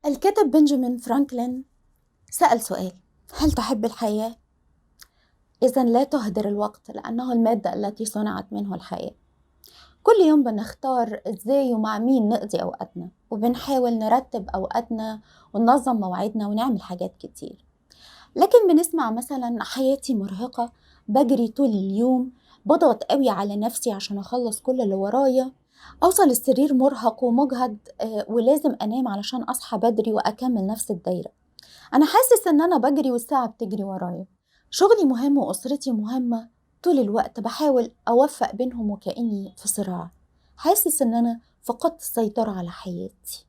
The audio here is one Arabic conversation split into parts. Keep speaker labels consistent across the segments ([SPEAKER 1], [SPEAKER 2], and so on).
[SPEAKER 1] الكاتب بنجامين فرانكلين سأل سؤال: هل تحب الحياة؟ إذن لا تهدر الوقت، لأنه المادة التي صنعت منه الحياة. كل يوم بنختار إزاي ومع مين نقضي أوقاتنا، وبنحاول نرتب أوقاتنا وننظم مواعيدنا ونعمل حاجات كتير. لكن بنسمع مثلا حياتي مرهقة، بجري طول اليوم، بضغط قوي على نفسي عشان أخلص كل اللي ورايا، أوصل السرير مرهق ومجهد، ولازم أنام علشان أصحى بدري وأكمل نفس الدايرة. أنا حاسس إن أنا بجري والساعة بتجري ورايا، شغلي مهم وأسرتي مهمة، طول الوقت بحاول أوفق بينهم وكأني في صراع. حاسس إن أنا فقدت السيطرة على حياتي.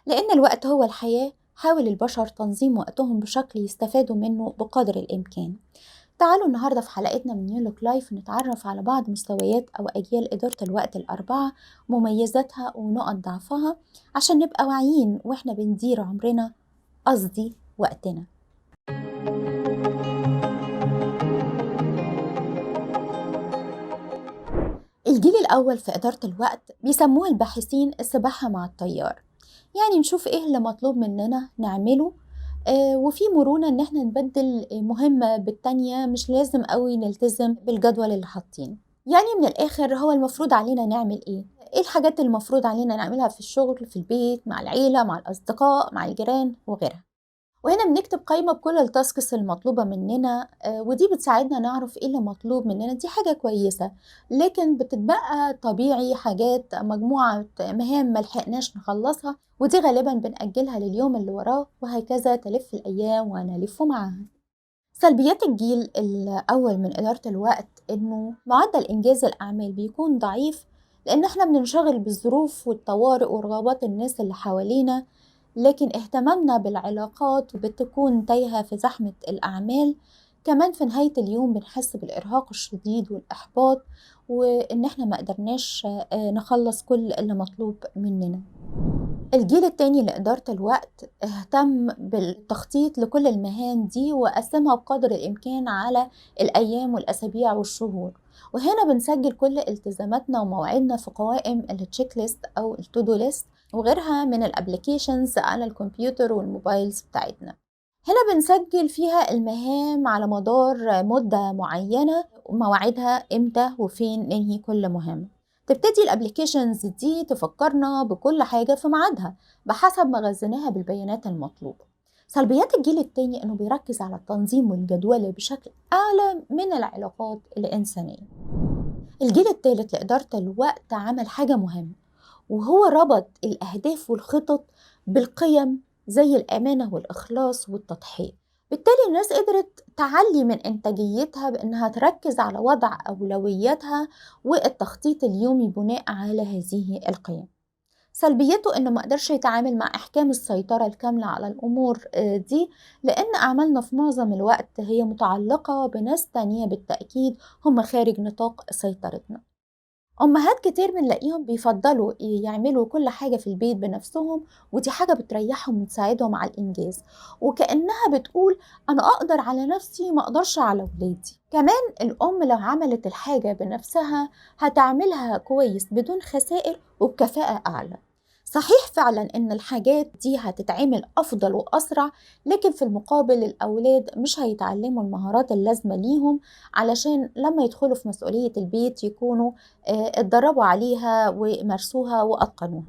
[SPEAKER 1] لأن الوقت هو الحياة، حاول البشر تنظيم وقتهم بشكل يستفادوا منه بقدر الإمكان. تعالوا النهاردة في حلقتنا من نيولوك لايف نتعرف على بعض مستويات أو أجيال إدارة الوقت الأربعة، مميزاتها ونقط ضعفها، عشان نبقى واعيين وإحنا بندير عمرنا، قصدي وقتنا. الجيل الأول في إدارة الوقت بيسموه الباحثين السباحة مع التيار. يعني نشوف إيه اللي مطلوب مننا نعمله، وفي مرونة إن احنا نبدل مهمة بالتانية، مش لازم قوي نلتزم بالجدول اللي حاطينه. يعني من الآخر هو المفروض علينا نعمل إيه الحاجات اللي المفروض علينا نعملها في الشغل، في البيت، مع العيلة، مع الأصدقاء، مع الجيران وغيرها. وهنا بنكتب قائمة بكل التاسكس المطلوبة مننا، ودي بتساعدنا نعرف ايه اللي مطلوب مننا. دي حاجة كويسة، لكن بتتبقى طبيعي حاجات، مجموعة مهام ملحقناش نخلصها، ودي غالبا بنأجلها لليوم اللي وراه، وهكذا تلف الأيام ونلف معاها. سلبيات الجيل الأول من إدارة الوقت إنه معدل إنجاز الأعمال بيكون ضعيف، لأن إحنا بننشغل بالظروف والطوارئ ورغبات الناس اللي حوالينا، لكن اهتمامنا بالعلاقات بتكون تايهة في زحمة الأعمال. كمان في نهاية اليوم بنحس بالإرهاق الشديد والإحباط، وإن إحنا ما قدرناش نخلص كل اللي مطلوب مننا. الجيل التاني لإدارة الوقت اهتم بالتخطيط لكل المهام دي وقسمها بقدر الإمكان على الأيام والأسابيع والشهور، وهنا بنسجل كل التزاماتنا ومواعيدنا في قوائم التشيك ليست أو التودو ليست وغيرها من الابليكيشنز على الكمبيوتر والموبايلز بتاعتنا. هنا بنسجل فيها المهام على مدار مدة معينة، ومواعيدها امتى وفين ننهي كل مهمة. تبتدي الابليكيشنز دي تفكرنا بكل حاجة في ميعادها بحسب ما غذيناها بالبيانات المطلوبة. سلبيات الجيل التاني انه بيركز على التنظيم والجدولة بشكل اعلى من العلاقات الانسانية. الجيل الثالث لإدارة الوقت عمل حاجة مهمة، وهو ربط الأهداف والخطط بالقيم زي الأمانة والإخلاص والتضحية. بالتالي الناس قدرت تعلي من إنتاجيتها بأنها تركز على وضع أولوياتها والتخطيط اليومي بناء على هذه القيم. سلبيته إنه ما قدرش يتعامل مع إحكام السيطرة الكاملة على الأمور دي، لأن أعمالنا في معظم الوقت هي متعلقة بناس تانية بالتأكيد هم خارج نطاق سيطرتنا. أمهات كتير بنلاقيهم بيفضلوا يعملوا كل حاجة في البيت بنفسهم، ودي حاجة بتريحهم وتساعدهم على الإنجاز، وكأنها بتقول أنا أقدر على نفسي ما أقدرش على ولادي. كمان الأم لو عملت الحاجة بنفسها هتعملها كويس بدون خسائر وبكفاءة أعلى. صحيح فعلا إن الحاجات دي هتتعمل أفضل وأسرع، لكن في المقابل الأولاد مش هيتعلموا المهارات اللازمة ليهم علشان لما يدخلوا في مسؤولية البيت يكونوا اتدربوا عليها ومارسوها وأتقنوها.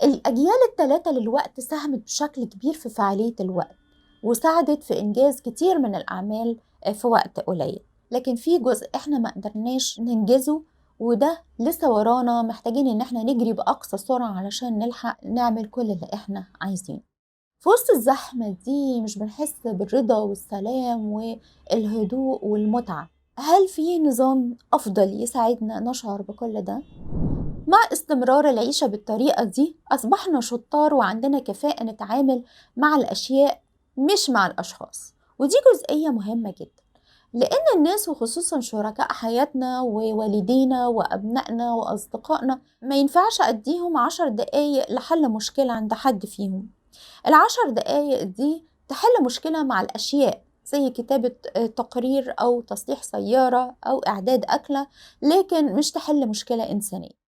[SPEAKER 1] الأجيال الثلاثة للوقت ساهمت بشكل كبير في فعالية الوقت، وساعدت في إنجاز كتير من الأعمال في وقت قليل، لكن في جزء إحنا ما قدرناش ننجزه، وده لسه ورانا، محتاجين إن إحنا نجري بأقصى سرعة علشان نلحق نعمل كل اللي إحنا عايزينه. في وسط الزحمة دي مش بنحس بالرضا والسلام والهدوء والمتعة. هل في نظام أفضل يساعدنا نشعر بكل ده؟ مع استمرار العيشة بالطريقة دي أصبحنا شطار وعندنا كفاءة نتعامل مع الأشياء مش مع الأشخاص، ودي جزئية مهمة جدا، لأن الناس وخصوصا شركاء حياتنا ووالدينا وأبنائنا وأصدقائنا ما ينفعش أديهم 10 دقايق لحل مشكلة عند حد فيهم. ال10 دقايق دي تحل مشكلة مع الأشياء زي كتابة تقرير أو تصليح سيارة أو إعداد أكلة، لكن مش تحل مشكلة إنسانية.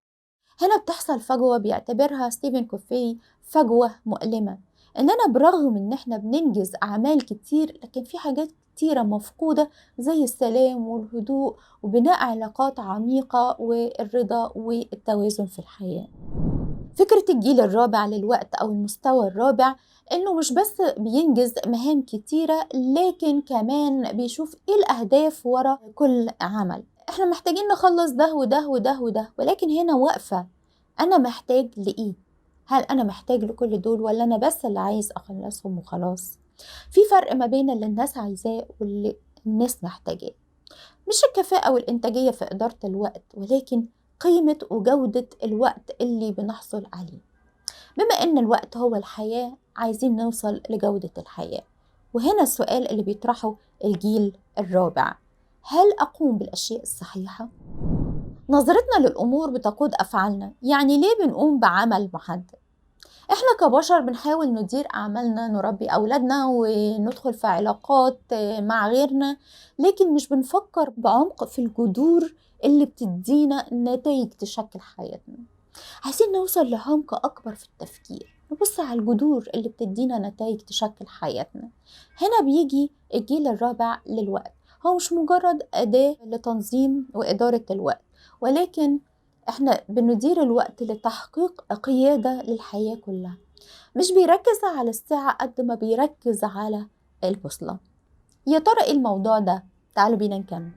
[SPEAKER 1] هنا بتحصل فجوة بيعتبرها ستيفن كوفي فجوة مؤلمة، إننا برغم إن إحنا بننجز أعمال كتير، لكن في حاجات كتيرة مفقودة زي السلام والهدوء وبناء علاقات عميقة والرضا والتوازن في الحياة. فكرة الجيل الرابع للوقت أو المستوى الرابع إنه مش بس بينجز مهام كتيرة، لكن كمان بيشوف إيه الأهداف ورا كل عمل. إحنا محتاجين نخلص ده وده وده وده، ولكن هنا واقفة، أنا محتاج لإيه؟ هل أنا محتاج لكل دول ولا أنا بس اللي عايز أخلصهم وخلاص؟ في فرق ما بين اللي الناس عايزاه واللي الناس محتاجاه. مش الكفاءة والإنتاجية في إدارة الوقت، ولكن قيمة وجودة الوقت اللي بنحصل عليه. بما إن الوقت هو الحياة، عايزين نوصل لجودة الحياة. وهنا السؤال اللي بيطرحه الجيل الرابع: هل أقوم بالأشياء الصحيحة؟ نظرتنا للأمور بتقود أفعالنا. يعني ليه بنقوم بعمل محدد؟ إحنا كبشر بنحاول ندير أعمالنا، نربي أولادنا وندخل في علاقات مع غيرنا، لكن مش بنفكر بعمق في الجذور اللي بتدينا نتائج تشكل حياتنا. عايزين نوصل لعمق أكبر في التفكير، نبص على الجذور اللي بتدينا نتائج تشكل حياتنا. هنا بيجي الجيل الرابع للوقت. هو مش مجرد أداة لتنظيم وإدارة الوقت، ولكن احنا بندير الوقت لتحقيق قيادة للحياة كلها. مش بيركز على الساعة قد ما بيركز على البوصلة. يا ترى ايه الموضوع ده؟ تعالوا بينا نكمل.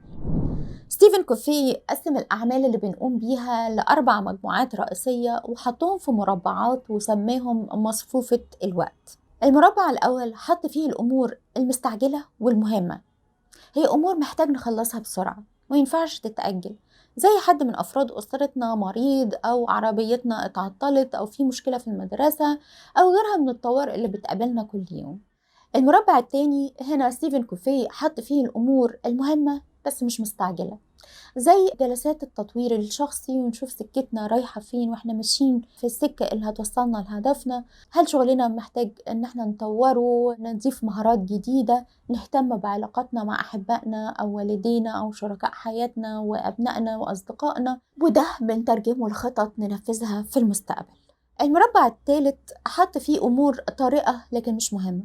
[SPEAKER 1] ستيفن كوفي قسم الأعمال اللي بنقوم بيها لأربع مجموعات رئيسية وحطهم في مربعات وسماهم مصفوفة الوقت. المربع الأول حط فيه الأمور المستعجلة والمهمة، هي أمور محتاج نخلصها بسرعة وينفعش تتأجل، زي حد من أفراد أسرتنا مريض، أو عربيتنا اتعطلت، أو في مشكلة في المدرسة، أو غيرها من الطوارئ اللي بتقابلنا كل يوم. المربع التاني هنا ستيفن كوفي حط فيه الأمور المهمة بس مش مستعجلة، زي جلسات التطوير الشخصي ونشوف سكتنا رايحة فين واحنا ماشيين في السكة اللي هتوصلنا لهدفنا. هل شغلنا محتاج ان احنا نطوره، نضيف مهارات جديدة، نهتم بعلاقاتنا مع أحبائنا أو والدينا أو شركاء حياتنا وأبنائنا وأصدقائنا، وده بنترجمه لخطط ننفذها في المستقبل. المربع الثالث حط فيه أمور طارئة لكن مش مهمة،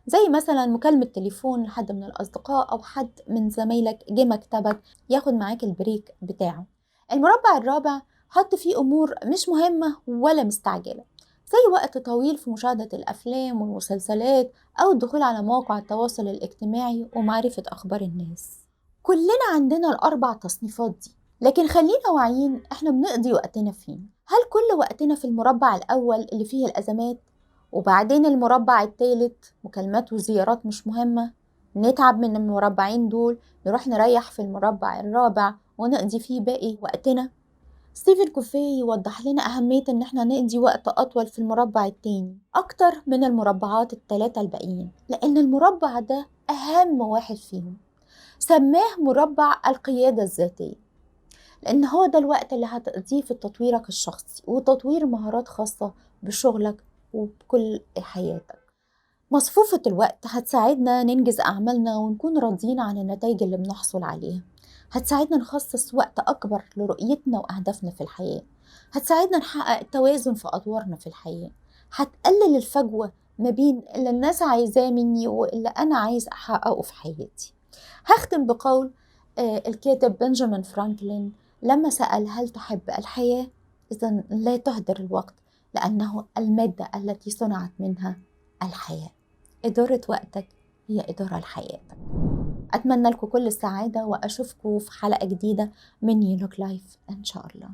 [SPEAKER 1] زي مثلا مكالمة تليفون لحد من الأصدقاء أو حد من زمايلك جه مكتبك ياخد معاك البريك بتاعه. المربع الرابع حط فيه أمور مش مهمة ولا مستعجلة، زي وقت طويل في مشاهدة الأفلام والمسلسلات أو الدخول على مواقع التواصل الاجتماعي ومعرفة أخبار الناس. كلنا عندنا الأربع تصنيفات دي، لكن خلينا واعيين احنا بنقضي وقتنا فين. هل كل وقتنا في المربع الأول اللي فيه الأزمات، وبعدين المربع الثالث مكالمات وزيارات مش مهمة، نتعب من المربعين دول نروح نريح في المربع الرابع ونقضي فيه باقي وقتنا؟ ستيفن كوفي يوضح لنا أهمية إن احنا نقضي وقت أطول في المربع التاني أكتر من المربعات الثلاثة الباقيين، لأن المربع ده أهم واحد فيهم. سماه مربع القيادة الذاتية، لأن هو ده الوقت اللي هتقضيه في تطويرك الشخصي وتطوير مهارات خاصة بشغلك وبكل حياتك. مصفوفة الوقت هتساعدنا ننجز أعمالنا ونكون راضيين عن النتائج اللي بنحصل عليها، هتساعدنا نخصص وقت أكبر لرؤيتنا وأهدافنا في الحياة، هتساعدنا نحقق التوازن في أدوارنا في الحياة، هتقلل الفجوة ما بين اللي الناس عايزاه مني واللي أنا عايز أحققه في حياتي. هختم بقول الكاتب بنجامين فرانكلين لما سأل هل تحب الحياة؟ إذن لا تهدر الوقت، لأنه المادة التي صنعت منها الحياة. إدارة وقتك هي إدارة لحياتك. أتمنى لكم كل السعادة وأشوفكم في حلقة جديدة من يونيك لايف إن شاء الله.